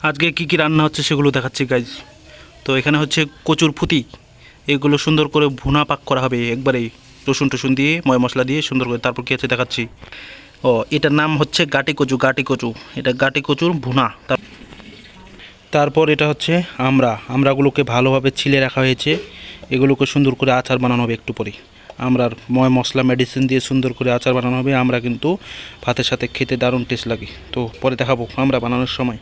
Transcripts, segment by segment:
আজকে কি কি রান্না হচ্ছে সেগুলো দেখাচ্ছি গাইজ। তো এখানে হচ্ছে কচুর ফুটি, এগুলো সুন্দর করে ভুনা পাক করা হবে একবারেই, রসুন টসুন দিয়ে ময় মশলা দিয়ে সুন্দর করে। তারপর কী আছে দেখাচ্ছি। ও, এটার নাম হচ্ছে গাটি কচু, গাটি কচু, এটা গাটি কচুর ভুনা। তারপর এটা হচ্ছে আমড়াগুলোকে ভালোভাবে ছিলে রাখা হয়েছে, এগুলোকে সুন্দর করে আচার বানানো হবে একটু পরে। আমড়ার ময় মশলা মেডিসিন দিয়ে সুন্দর করে আচার বানানো হবে। আমরা কিন্তু ভাতের সাথে খেতে দারুণ টেস্ট লাগে, তো পরে দেখাবো আমরা বানানোর সময়।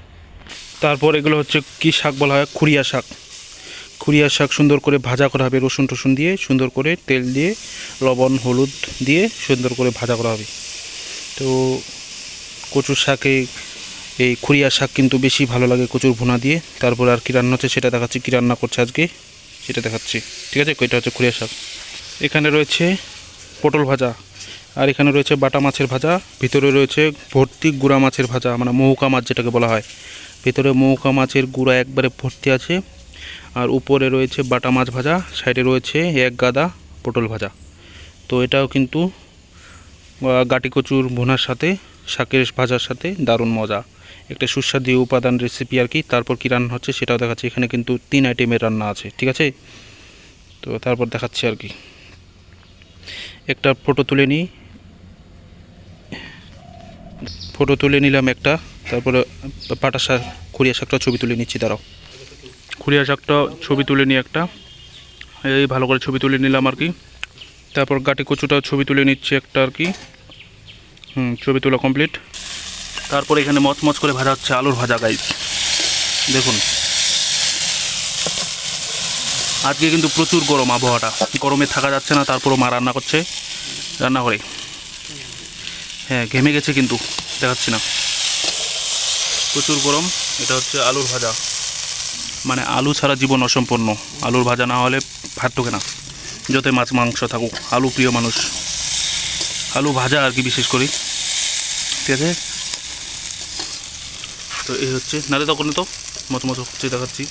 তারপর এগুলো হচ্ছে কী শাক বলা হয়, খুরিয়া শাক। খুরিয়া শাক সুন্দর করে ভাজা করা হবে রসুন টসুন দিয়ে, সুন্দর করে তেল দিয়ে লবণ হলুদ দিয়ে সুন্দর করে ভাজা করা হবে। তো কচুর শাকে এই খুরিয়া শাক কিন্তু বেশি ভালো লাগে কচুর ভুনা দিয়ে। তারপর আর কী রান্না হচ্ছে সেটা দেখাচ্ছি, কী রান্না করছে আজকে সেটা দেখাচ্ছি, ঠিক আছে। এটা হচ্ছে খুরিয়া শাক। এখানে রয়েছে পটল ভাজা, আর এখানে রয়েছে বাটা মাছের ভাজা, ভিতরে রয়েছে ভর্তি গুঁড়া মাছের ভাজা, মানে মৌকা মাছ যেটাকে বলা হয়। ভিতরে মৌকা মাছের গুঁড়া একবারে ভর্তি আছে, আর উপরে রয়েছে বাটা মাছ ভাজা, সাইডে রয়েছে এক গাদা পটল ভাজা। তো এটাও কিন্তু গাটি কচুর ভুনার সাথে শাকের ভাজার সাথে দারুণ মজা, একটা সুস্বাদু উপাদান রেসিপি আর কি। তারপর কী রান্না হচ্ছে সেটাও দেখাচ্ছি। এখানে কিন্তু 3 আইটেমের রান্না আছে, ঠিক আছে। তো তারপর দেখাচ্ছি আর কি। একটা ফটো তুলে নিলাম একটা। তারপরে পাটা শাক, খুরিয়া শাকটা ছবি তুলে নিচ্ছি, দাঁড়াও। খুরিয়া শাকটা ছবি তুলে নিয়ে একটা এই ভালো করে ছবি তুলে নিলাম আর কি। তারপর গাটি কচুটাও ছবি তুলে নিচ্ছি একটা আর কি। ছবি তোলা কমপ্লিট। তারপর এখানে মচমচ করে ভাজা হচ্ছে আলুর ভাজা গাইস, দেখুন। আজকে কিন্তু প্রচুর গরম, আবহাওয়াটা গরমে থাকা যাচ্ছে না, তারপরও মা রান্না করছে, রান্না করে। হ্যাঁ, ঘেমে গেছে কিন্তু দেখাচ্ছি না, প্রচুর গরম। এটা হচ্ছে আলুর ভাজা, মানে আলু ছাড়া জীবন অসম্পূর্ণ। আলুর ভাজা না হলে ভাত ঢোকে না, যতই মাছ মাংস থাকুক। আলু প্রিয় মানুষ, আলু ভাজা আর কি বিশেষ করি, ঠিক আছে। তো এই হচ্ছে নাড়ে তখন তো মতো হচ্ছে দেখাচ্ছি,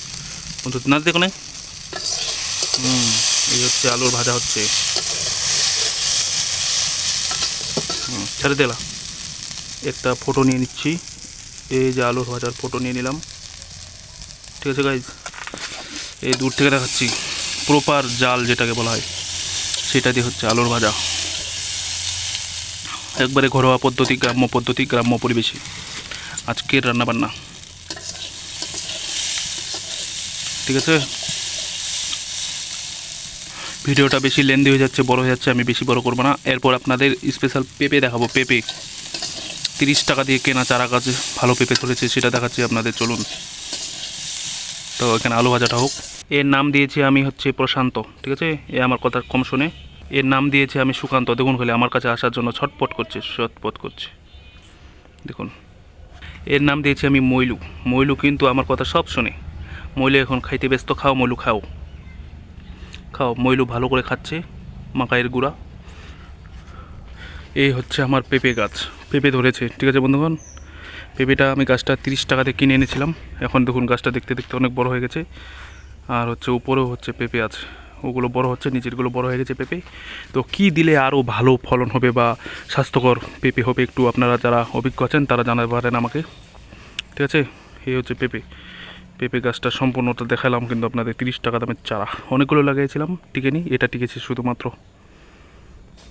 নাড়ে দেখো না। এই হচ্ছে আলুর ভাজা হচ্ছে, ছেড়ে দিলা। একটা ফটো নিয়ে নিচ্ছি, এই যে আলুর ভাজার ফটো নিয়ে নিলাম, ঠিক আছে গাইজ। এই দূর থেকে দেখাচ্ছি, প্রপার জাল যেটাকে বলা হয় সেটা দিয়ে হচ্ছে আলুর ভাজা, একবারে ঘরোয়া পদ্ধতি, গ্রাম্য পরিবেশে আজকের রান্নাবান্না, ঠিক আছে। ভিডিওটা বেশি লেন্দি হয়ে যাচ্ছে, বড় হয়ে যাচ্ছে, আমি বেশি বড় করবো না। এরপর আপনাদের স্পেশাল পেঁপে দেখাবো। পেঁপে 30 টাকা দিয়ে কেনা চারা গাছে ভালো পেঁপে ধরেছে, সেটা দেখাচ্ছি আপনাদের, চলুন। তো এখানে আলু ভাজাটা হোক। এর নাম দিয়েছি আমি হচ্ছে প্রশান্ত, ঠিক আছে। এ আমার কথা কম শোনে, এর নাম দিয়েছে আমি সুকান্ত। দেখুন খালি আমার কাছে আসার জন্য ছটপট করছে, দেখুন। এর নাম দিয়েছি আমি মইলু কিন্তু আমার কথা সব শোনে। মইলু এখন খাইতে ব্যস্ত। খাও মইলু, খাও। মইলু ভালো করে খাচ্ছে মাকাইয়ের গুঁড়া। এই হচ্ছে আমার পেঁপে গাছ, পেঁপে ধরেছে, ঠিক আছে বন্ধুগণ। পেঁপেটা আমি গাছটা 30 টাকাতে কিনে এনেছিলাম, এখন দেখুন গাছটা দেখতে দেখতে অনেক বড় হয়ে গেছে। আর হচ্ছে উপরেও হচ্ছে পেঁপে আছে, ওগুলো বড় হচ্ছে, নিচেরগুলো বড় হয়ে গেছে পেঁপে। তো কি দিলে আরও ভালো ফলন হবে বা স্বাস্থ্যকর পেঁপে হবে, একটু আপনারা যারা অভিজ্ঞ আছেন তারা জানাতে পারেন আমাকে, ঠিক আছে। এই হচ্ছে পেঁপে গাছটা সম্পূর্ণটা দেখালাম কিন্তু আপনাদের। 30 টাকা দামের চারা, অনেকগুলো লাগিয়েছিলাম, টিকেনি, এটা টিকেছে শুধুমাত্র